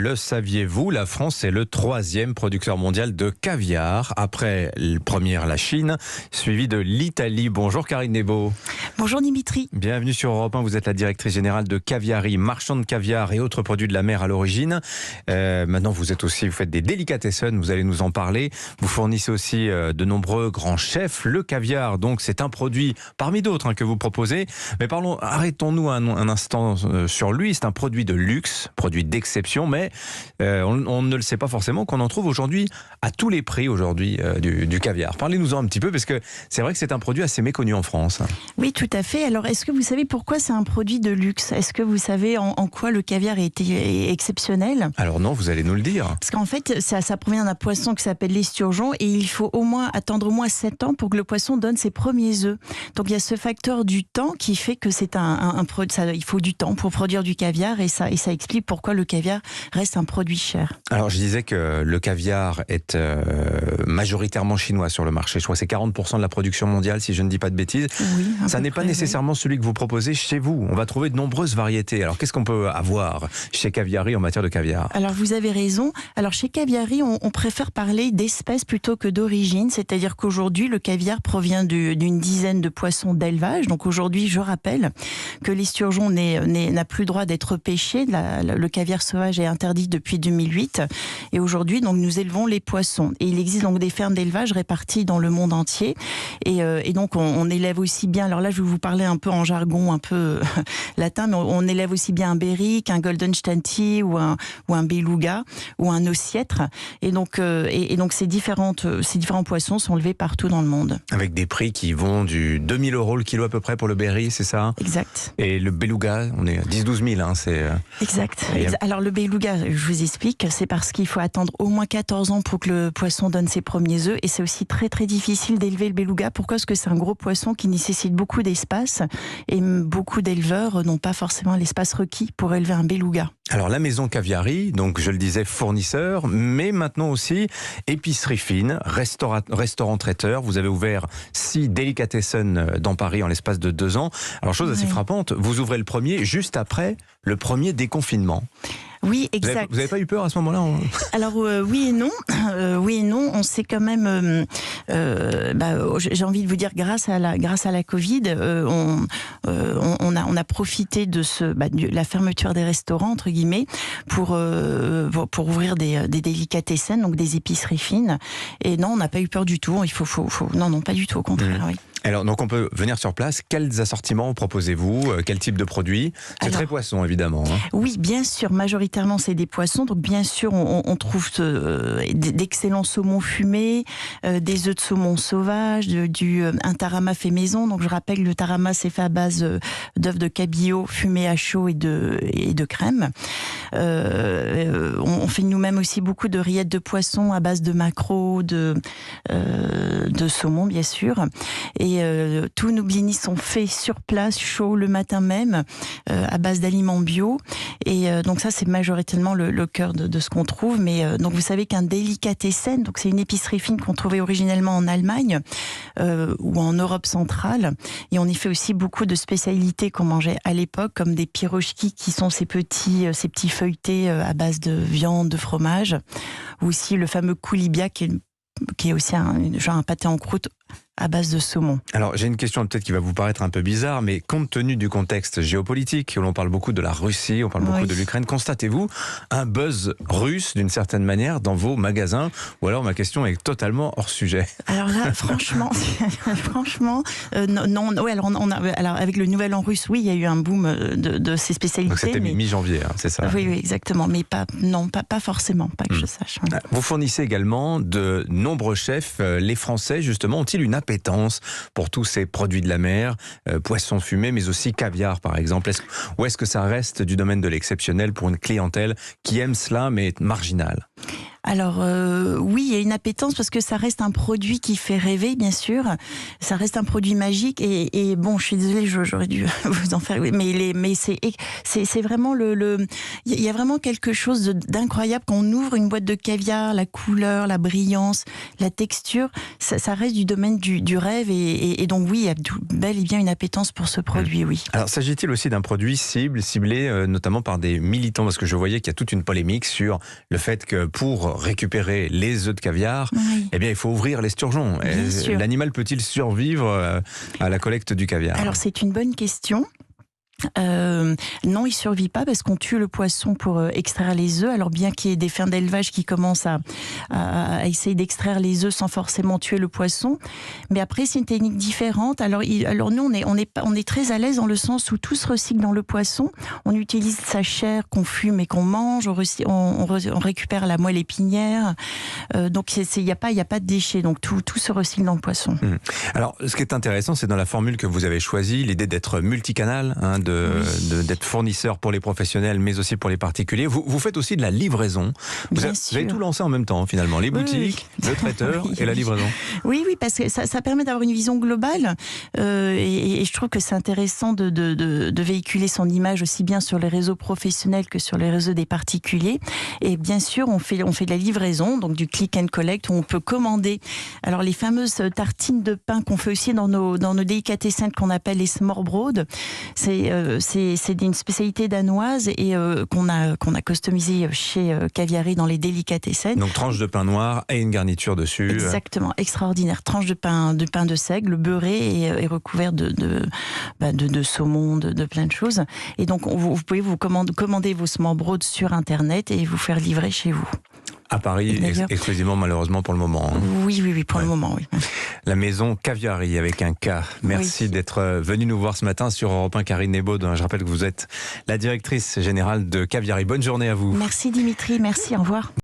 Le saviez-vous, la France est le 3e producteur mondial de caviar. Après première la Chine, suivi de l'Italie. Bonjour Karine Nebo. Bonjour Dimitri. Bienvenue sur Europe 1. Vous êtes la directrice générale de Caviari, marchand de caviar et autres produits de la mer à l'origine. Maintenant, vous faites des délicatessen, vous allez nous en parler. Vous fournissez aussi de nombreux grands chefs. Le caviar, donc, c'est un produit parmi d'autres que vous proposez. Mais arrêtons-nous un instant sur lui. C'est un produit de luxe, produit d'exception, mais on ne le sait pas forcément qu'on en trouve aujourd'hui à tous les prix aujourd'hui du caviar. Parlez-nous-en un petit peu, parce que c'est vrai que c'est un produit assez méconnu en France. Oui, tout à fait. Alors, est-ce que vous savez pourquoi c'est un produit de luxe? Est-ce que vous savez en quoi le caviar est exceptionnel? Alors non, vous allez nous le dire. Parce qu'en fait, ça provient d'un poisson qui s'appelle l'esturgeon et il faut attendre au moins 7 ans pour que le poisson donne ses premiers œufs. Donc il y a ce facteur du temps qui fait que c'est il faut du temps pour produire du caviar et ça explique pourquoi le caviar reste un produit cher. Alors je disais que le caviar est majoritairement chinois sur le marché. Je crois que c'est 40% de la production mondiale, si je ne dis pas de bêtises. Oui, ça n'est pas nécessairement celui que vous proposez chez vous. On va trouver de nombreuses variétés. Alors qu'est-ce qu'on peut avoir chez Caviari en matière de caviar? Alors vous avez raison. Alors chez Caviari, on préfère parler d'espèces plutôt que d'origine. C'est-à-dire qu'aujourd'hui, le caviar provient d'une dizaine de poissons d'élevage. Donc aujourd'hui, je rappelle que l'esturgeon n'a plus le droit d'être pêché. Le caviar sauvage est interdit depuis 2008. Et aujourd'hui, donc, nous élevons les poissons. Et il existe donc des fermes d'élevage réparties dans le monde entier. Et donc, on élève aussi bien... Alors là, je vais vous parler un peu en jargon, un peu latin, mais on élève aussi bien un berrique, un golden stati ou un beluga ou un ossiètre. Et donc ces différents poissons sont élevés partout dans le monde. Avec des prix qui vont du 2000 € le kilo à peu près pour le berry, c'est ça? Exact. Et le beluga, on est à 10-12 000. Exact. Alors le beluga, je vous explique, c'est parce qu'il faut attendre au moins 14 ans pour que le poisson donne ses premiers œufs. Et c'est aussi très très difficile d'élever le beluga. Pourquoi? Parce que c'est un gros poisson qui nécessite beaucoup d'espace. Et beaucoup d'éleveurs n'ont pas forcément l'espace requis pour élever un beluga. Alors la maison Caviari, donc je le disais, fournisseur, mais maintenant aussi épicerie fine, restaurant traiteur. Vous avez ouvert 6 délicatessen dans Paris en l'espace de 2 ans. Alors chose assez frappante, vous ouvrez le premier juste après le premier déconfinement. Oui, exact. Vous n'avez pas eu peur à ce moment-là? Alors oui et non. Oui et non. On s'est quand même, j'ai envie de vous dire, grâce à la Covid, on a profité de la fermeture des restaurants entre guillemets pour ouvrir des délicatessen, donc des épiceries fines. Et non, on n'a pas eu peur du tout. Non, pas du tout, au contraire. Oui. Alors, donc on peut venir sur place. Quels assortiments proposez-vous? Quel type de produits? C'est très poisson, évidemment. Oui, bien sûr. Majoritairement, c'est des poissons. Donc, bien sûr, on trouve d'excellents saumons fumés, des œufs de saumon sauvage, un tarama fait maison. Donc, je rappelle, le tarama, c'est fait à base d'œufs de cabillaud fumés à chaud et de crème. On fait nous-mêmes aussi beaucoup de rillettes de poisson à base de maquereau, de saumon, bien sûr. Et tous nos blinis sont faits sur place, chaud le matin même, à base d'aliments bio. Et donc ça, c'est majoritairement le cœur de ce qu'on trouve. Mais donc vous savez qu'un délicatessen, donc c'est une épicerie fine qu'on trouvait originellement en Allemagne ou en Europe centrale. Et on y fait aussi beaucoup de spécialités qu'on mangeait à l'époque, comme des pirochki, qui sont ces petits feuilletés à base de viande, de fromage. Ou aussi le fameux koulibia, qui est aussi un pâté en croûte à base de saumon. Alors j'ai une question peut-être qui va vous paraître un peu bizarre, mais compte tenu du contexte géopolitique, où l'on parle beaucoup de la Russie, on parle beaucoup de l'Ukraine, constatez-vous un buzz russe d'une certaine manière dans vos magasins? Ou alors ma question est totalement hors sujet? Alors là, franchement, non. Ouais, alors avec le nouvel an russe, oui, il y a eu un boom de ces spécialités. Donc c'était mi-janvier, c'est ça? Oui, exactement, mais pas forcément, pas que je sache. Vous fournissez également de nombreux chefs. Les Français, justement, ont-ils une appétence pour tous ces produits de la mer, poissons fumés, mais aussi caviar par exemple? Ou est-ce que ça reste du domaine de l'exceptionnel pour une clientèle qui aime cela mais est marginale? Alors oui, il y a une appétence parce que ça reste un produit qui fait rêver, bien sûr. Ça reste un produit magique et bon, je suis désolée, j'aurais dû vous en faire, mais c'est vraiment il y a vraiment quelque chose d'incroyable quand on ouvre une boîte de caviar, la couleur, la brillance, la texture, ça reste du domaine du rêve et donc oui, il y a bel et bien une appétence pour ce produit, oui. Alors s'agit-il aussi d'un produit ciblé notamment par des militants, parce que je voyais qu'il y a toute une polémique sur le fait que pour récupérer les œufs de caviar, Oui. eh bien il faut ouvrir l'esturgeon. L'animal peut-il survivre à la collecte du caviar? Alors c'est une bonne question. Non, il survit pas parce qu'on tue le poisson pour extraire les œufs. Alors bien qu'il y ait des fermes d'élevage qui commencent à essayer d'extraire les œufs sans forcément tuer le poisson, mais après c'est une technique différente. Alors nous on est très à l'aise dans le sens où tout se recycle dans le poisson. On utilise sa chair qu'on fume et qu'on mange. On récupère la moelle épinière. Donc il y a pas de déchets. Donc tout se recycle dans le poisson. Alors ce qui est intéressant, c'est dans la formule que vous avez choisie, l'idée d'être multicanal, d'être fournisseur pour les professionnels, mais aussi pour les particuliers. Vous faites aussi de la livraison. Vous avez tout lancé en même temps, finalement. Les boutiques, le traiteur et la livraison. Oui, parce que ça permet d'avoir une vision globale. Et je trouve que c'est intéressant de véhiculer son image aussi bien sur les réseaux professionnels que sur les réseaux des particuliers. Et bien sûr, on fait de la livraison, donc du click and collect, où on peut commander. Alors, les fameuses tartines de pain qu'on fait aussi dans nos délicatessens qu'on appelle les smørrebrød, c'est une spécialité danoise et qu'on a customisé chez Caviari dans les délicatessens. Donc tranche de pain noir et une garniture dessus. Exactement, extraordinaire. Tranche de pain de seigle, beurré et recouvert de saumon, de plein de choses. Et donc vous pouvez vous commander vos smørrebrød sur Internet et vous faire livrer chez vous. À Paris, exclusivement malheureusement pour le moment. Oui, pour le moment, oui. La maison Caviari avec un K. Merci d'être venue nous voir ce matin sur Europe 1, Karine Nebaud. Je rappelle que vous êtes la directrice générale de Caviari. Bonne journée à vous. Merci Dimitri, merci, au revoir.